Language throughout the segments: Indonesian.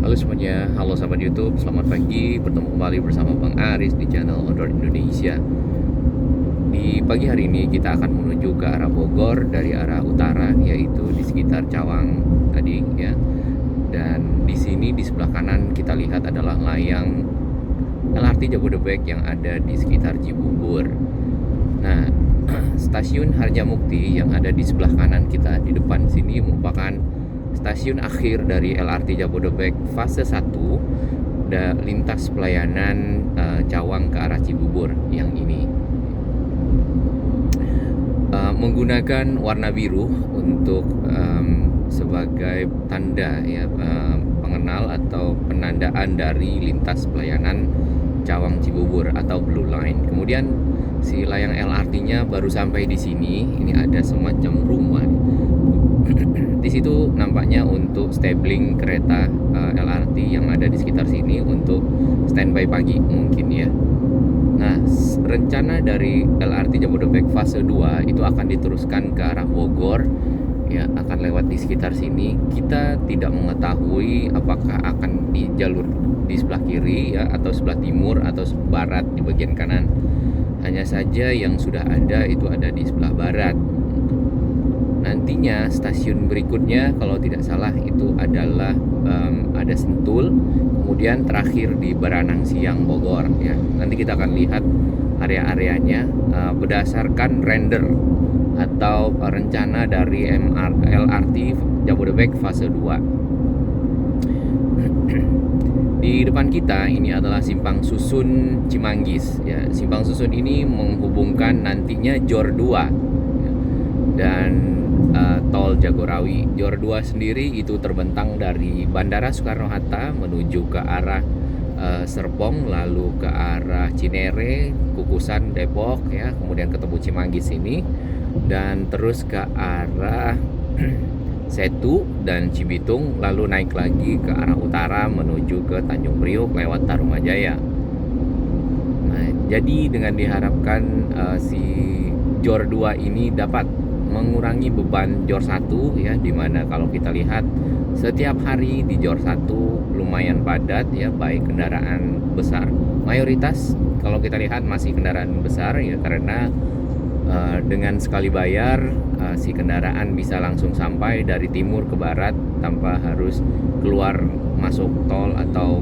Halo semuanya, halo sahabat YouTube, selamat pagi. Bertemu kembali bersama Bang Aris di channel Outdoor Indonesia. Di pagi hari ini kita akan menuju ke arah Bogor dari arah utara, yaitu di sekitar Cawang tadi ya. Dan di sini di sebelah kanan kita lihat adalah layang LRT Jabodebek yang ada di sekitar Cibubur. Nah, stasiun Harjamukti yang ada di sebelah kanan kita di depan sini merupakan stasiun akhir dari LRT Jabodebek fase 1 lintas pelayanan Cawang ke arah Cibubur yang ini. Menggunakan warna biru untuk sebagai tanda ya, pengenal atau penandaan dari lintas pelayanan Cawang Cibubur atau Blue Line. Kemudian si layang LRT-nya baru sampai di sini. Ini ada semacam rumah. Di situ nampaknya untuk stabling kereta LRT yang ada di sekitar sini untuk standby pagi mungkin ya. Nah, rencana dari LRT Jabodebek fase 2 itu akan diteruskan ke arah Bogor ya, akan lewat di sekitar sini. Kita tidak mengetahui apakah akan di jalur di sebelah kiri ya, atau sebelah timur atau barat di bagian kanan. Hanya saja yang sudah ada itu ada di sebelah barat. Nantinya stasiun berikutnya kalau tidak salah itu adalah ada Sentul, kemudian terakhir di Baranang Siang Bogor ya. Nanti kita akan lihat area-areanya berdasarkan render atau rencana dari LRT Jabodebek fase 2. Di depan kita ini adalah Simpang Susun Cimanggis ya. Simpang Susun ini menghubungkan nantinya Jor 2 ya, dan tol Jagorawi. Jor 2 sendiri itu terbentang dari Bandara Soekarno-Hatta menuju ke arah Serpong, lalu ke arah Cinere, Kukusan, Depok ya, kemudian ketemu Cimanggis ini dan terus ke arah Setu dan Cibitung, lalu naik lagi ke arah utara menuju ke Tanjung Priok lewat Tarumajaya. Nah, jadi dengan diharapkan si Jor 2 ini dapat mengurangi beban Jor 1 ya, dimana kalau kita lihat setiap hari di Jor 1 lumayan padat ya, baik kendaraan besar, mayoritas kalau kita lihat masih kendaraan besar ya, karena dengan sekali bayar si kendaraan bisa langsung sampai dari timur ke barat tanpa harus keluar masuk tol atau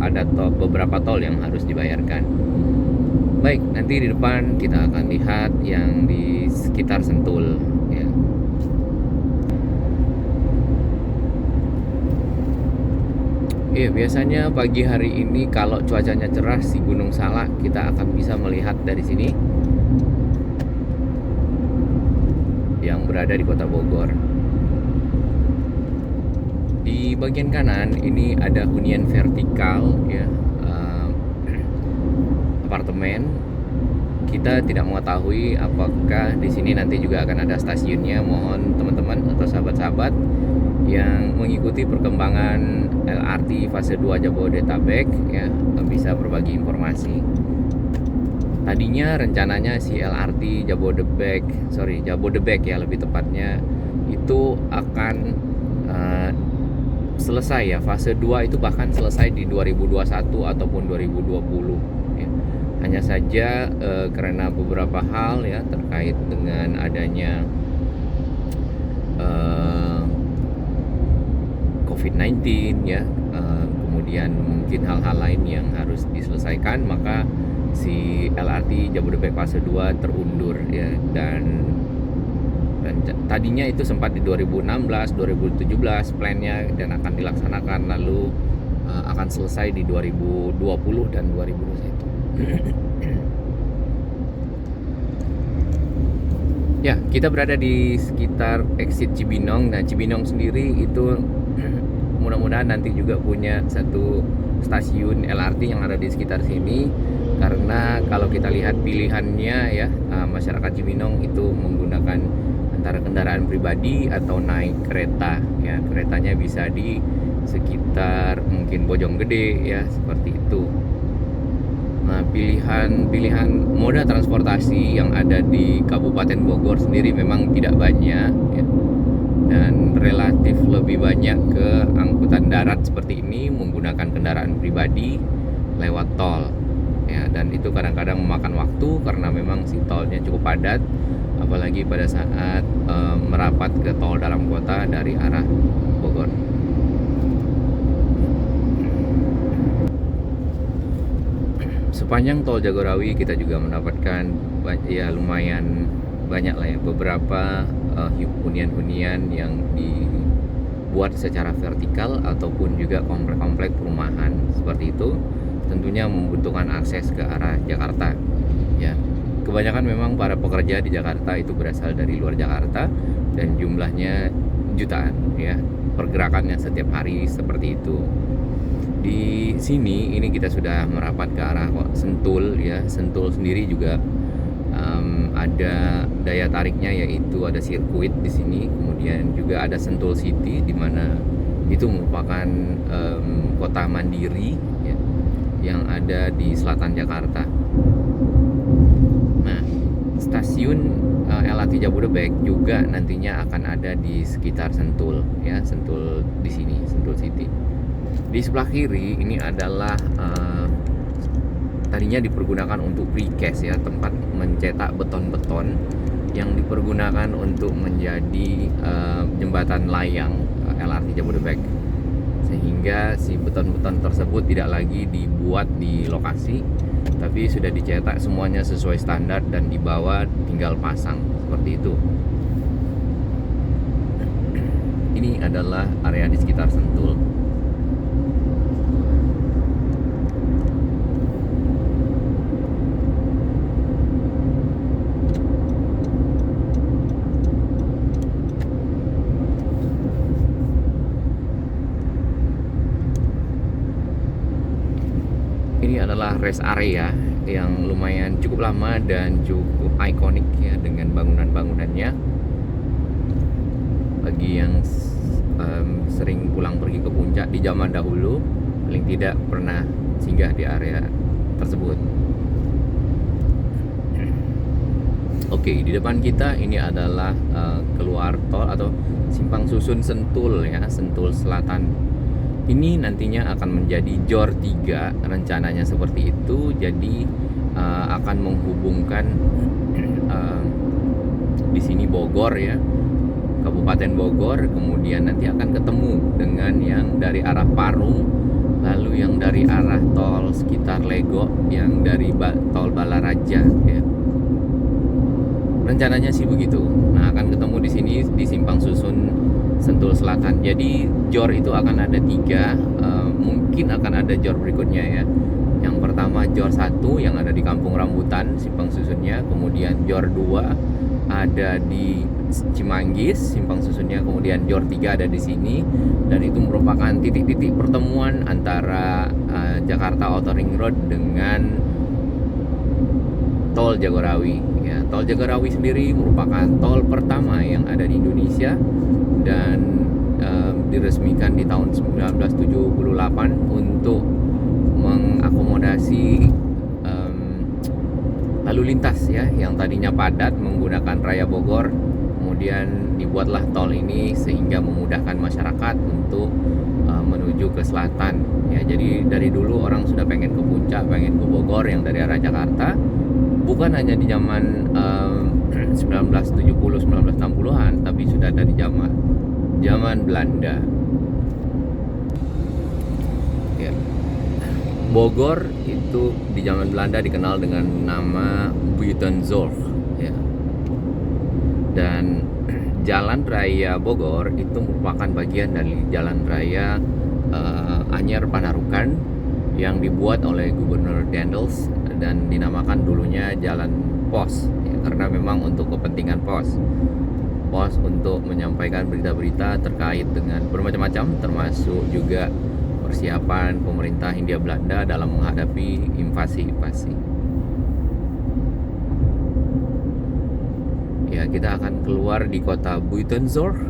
ada beberapa tol yang harus dibayarkan. Baik, nanti di depan kita akan lihat yang di sekitar Sentul ya. Iya, biasanya pagi hari ini kalau cuacanya cerah si Gunung Salak kita akan bisa melihat dari sini yang berada di Kota Bogor. Di bagian kanan ini ada hunian vertikal ya, apartemen. Kita tidak mengetahui apakah di sini nanti juga akan ada stasiunnya. Mohon teman-teman atau sahabat-sahabat yang mengikuti perkembangan LRT fase 2 Jabodetabek ya bisa berbagi informasi. Tadinya rencananya si LRT Jabodebek ya lebih tepatnya itu akan selesai ya, fase 2 itu bahkan selesai di 2021 ataupun 2020 ya. Hanya saja karena beberapa hal ya terkait dengan adanya COVID-19 ya, kemudian mungkin hal-hal lain yang harus diselesaikan, maka si LRT Jabodebek fase 2 terundur ya, dan tadinya itu sempat di 2016, 2017 plannya dan akan dilaksanakan, lalu akan selesai di 2020 dan 2021. Ya, kita berada di sekitar exit Cibinong. Nah, Cibinong sendiri itu mudah-mudahan nanti juga punya satu stasiun LRT yang ada di sekitar sini, karena kalau kita lihat pilihannya ya, masyarakat Cibinong itu menggunakan antara kendaraan pribadi atau naik kereta ya. Keretanya bisa di sekitar mungkin Bojonggede ya, seperti itu. Nah, pilihan moda transportasi yang ada di Kabupaten Bogor sendiri memang tidak banyak ya. dan relatif lebih banyak ke angkutan darat seperti ini menggunakan kendaraan pribadi lewat tol ya, dan itu kadang-kadang memakan waktu karena memang si tolnya cukup padat, apalagi pada saat merapat ke tol dalam kota dari arah Bogor. Sepanjang tol Jagorawi kita juga mendapatkan ya lumayan banyak lah ya beberapa hunian-hunian yang dibuat secara vertikal ataupun juga komplek-komplek perumahan seperti itu, tentunya membutuhkan akses ke arah Jakarta ya. Kebanyakan memang para pekerja di Jakarta itu berasal dari luar Jakarta dan jumlahnya jutaan ya, pergerakannya setiap hari seperti itu. Di sini ini kita sudah merapat ke arah Sentul ya. Sentul sendiri juga ada daya tariknya, yaitu ada sirkuit di sini, kemudian juga ada Sentul City di mana itu merupakan kota mandiri ya, yang ada di selatan Jakarta. Nah, stasiun LRT Jabodebek juga nantinya akan ada di sekitar Sentul ya, Sentul di sini, Sentul City. Di sebelah kiri ini adalah tadinya dipergunakan untuk precast ya, tempat mencetak beton-beton yang dipergunakan untuk menjadi jembatan layang LRT Jabodebek, sehingga si beton-beton tersebut tidak lagi dibuat di lokasi tapi sudah dicetak semuanya sesuai standar dan dibawa tinggal pasang seperti itu. Ini adalah area di sekitar Sentul. Ini adalah rest area yang lumayan cukup lama dan cukup ikonik ya dengan bangunan-bangunannya. Bagi yang sering pulang pergi ke puncak di zaman dahulu, paling tidak pernah singgah di area tersebut. Oke, di depan kita ini adalah keluar tol atau simpang susun Sentul ya, Sentul Selatan. Ini nantinya akan menjadi JOR 3, rencananya seperti itu. Jadi akan menghubungkan di sini Bogor ya, Kabupaten Bogor, kemudian nanti akan ketemu dengan yang dari arah Parung, lalu yang dari arah tol sekitar Lego, yang dari tol Balaraja ya. Rencananya sih begitu. Nah, akan ketemu di sini di simpang susun Sentul Selatan. Jadi JOR itu akan ada 3, mungkin akan ada JOR berikutnya ya. Yang pertama JOR 1 yang ada di Kampung Rambutan simpang susunnya, kemudian JOR 2 ada di Cimanggis simpang susunnya, kemudian JOR 3 ada di sini, dan itu merupakan titik-titik pertemuan antara Jakarta Outer Ring Road dengan Tol Jagorawi ya. Tol Jagorawi sendiri merupakan tol pertama yang ada di Indonesia dan diresmikan di tahun 1978 untuk mengakomodasi lalu lintas ya yang tadinya padat menggunakan Raya Bogor. Kemudian dibuatlah tol ini sehingga memudahkan masyarakat untuk menuju ke selatan ya. Jadi dari dulu orang sudah pengen ke puncak, pengen ke Bogor yang dari arah Jakarta, bukan hanya di zaman 1970-1960-an, tapi sudah dari zaman Belanda ya. Bogor itu di zaman Belanda dikenal dengan nama Buitenzorg ya. Dan Jalan Raya Bogor itu merupakan bagian dari Jalan Raya Anyer Panarukan yang dibuat oleh Gubernur Daendels dan dinamakan dulunya Jalan Pos ya, karena memang untuk kepentingan pos untuk menyampaikan berita-berita terkait dengan bermacam-macam, termasuk juga persiapan pemerintah Hindia Belanda dalam menghadapi invasi-invasi. Ya, kita akan keluar di kota Buitenzorg.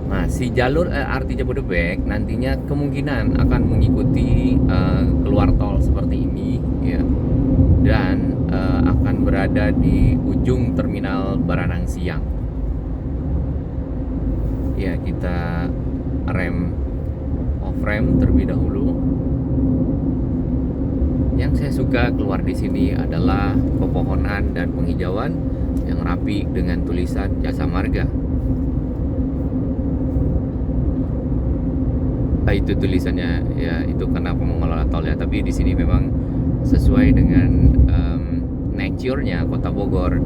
Nah, si jalur LRT Jabodebek nantinya kemungkinan akan mengikuti keluar tol seperti ini ya, dan akan berada di ujung terminal Baranang Siang. ya kita off rem terlebih dahulu. Yang saya suka keluar di sini adalah pepohonan dan penghijauan yang rapi dengan tulisan Jasa Marga. Itu tulisannya ya, itu karena pengelola tol ya, tapi di sini memang sesuai dengan nature-nya Kota Bogor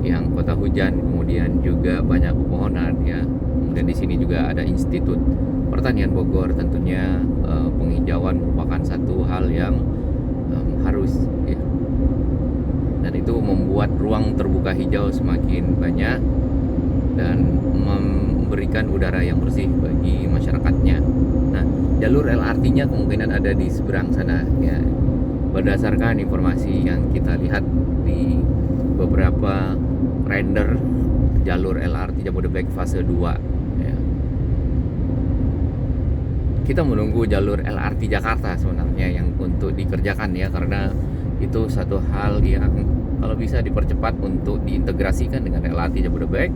yang kota hujan, kemudian juga banyak pepohonan ya. Kemudian di sini juga ada Institut Pertanian Bogor, tentunya penghijauan merupakan satu hal yang harus ya. Dan itu membuat ruang terbuka hijau semakin banyak dan memberikan udara yang bersih bagi masyarakatnya. Nah, jalur LRT-nya kemungkinan ada di seberang sana ya. Berdasarkan informasi yang kita lihat di beberapa render jalur LRT Jabodebek fase 2 ya. Kita menunggu jalur LRT Jakarta sebenarnya yang untuk dikerjakan ya, karena itu satu hal yang kalau bisa dipercepat untuk diintegrasikan dengan LRT Jabodebek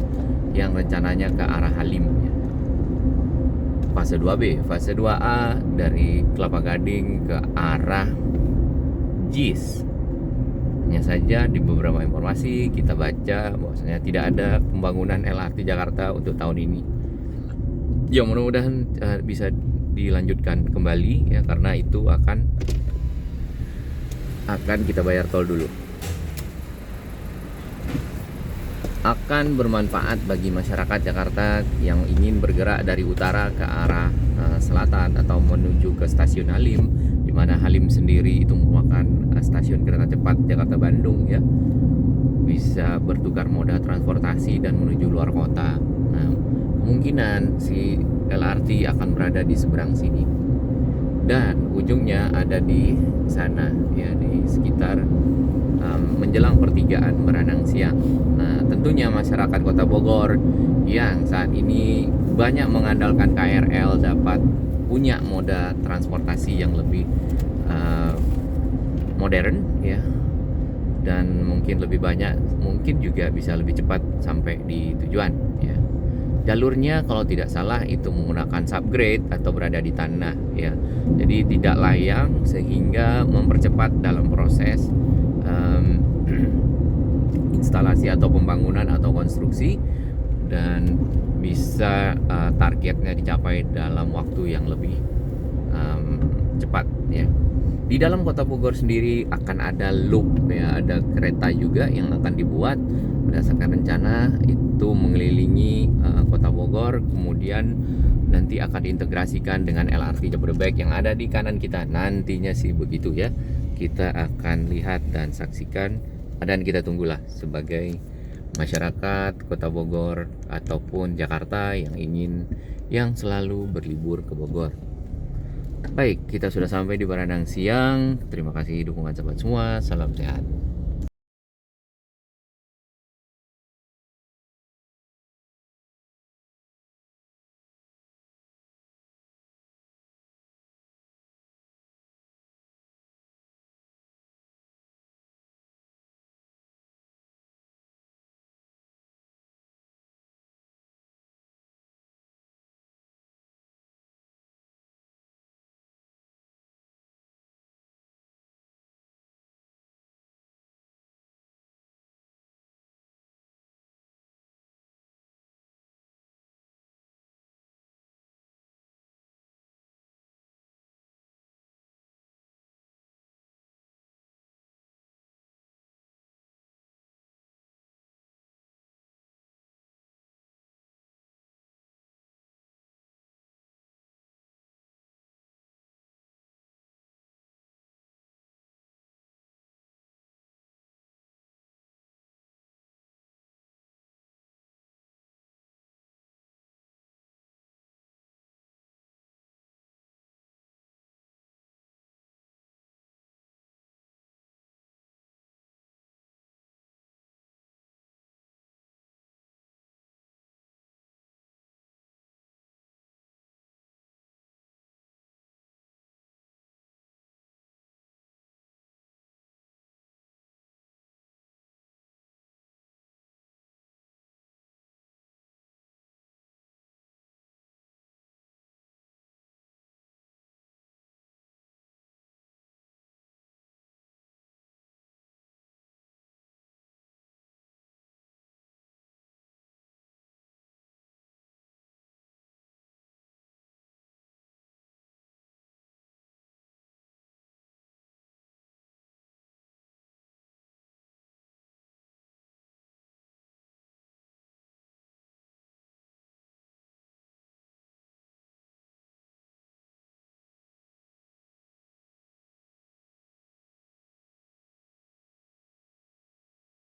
yang rencananya ke arah Halim ya. Fase 2B, fase 2A dari Kelapa Gading ke arah JIS. Hanya saja di beberapa informasi kita baca bahwasanya tidak ada pembangunan LRT Jakarta untuk tahun ini. Ya mudah-mudahan bisa dilanjutkan kembali ya, karena itu akan kita bayar tol dulu. Akan bermanfaat bagi masyarakat Jakarta yang ingin bergerak dari utara ke arah selatan atau menuju ke stasiun Halim, di mana Halim sendiri itu merupakan stasiun kereta cepat Jakarta Bandung ya. Bisa bertukar moda transportasi dan menuju luar kota. Nah, kemungkinan si LRT akan berada di seberang sini dan ujungnya ada di sana ya, di sekitar menjelang pertigaan Meranang Siang. Nah, tentunya masyarakat Kota Bogor yang saat ini banyak mengandalkan KRL dapat punya moda transportasi yang lebih modern ya, dan mungkin lebih banyak, mungkin juga bisa lebih cepat sampai di tujuan ya. Jalurnya kalau tidak salah itu menggunakan subgrade atau berada di tanah ya, jadi tidak layang sehingga mempercepat dalam proses instalasi atau pembangunan atau konstruksi, dan bisa targetnya dicapai dalam waktu yang lebih cepat ya. Di dalam Kota Bogor sendiri akan ada loop ya, ada kereta juga yang akan dibuat berdasarkan rencana itu mengelilingi Kota Bogor, kemudian nanti akan diintegrasikan dengan LRT Jabodebek yang ada di kanan kita. Nantinya sih begitu ya, kita akan lihat dan saksikan, dan kita tunggulah sebagai masyarakat Kota Bogor ataupun Jakarta yang selalu berlibur ke Bogor. Baik, kita sudah sampai di Meranang Siang. Terima kasih dukungan sahabat semua. Salam sehat.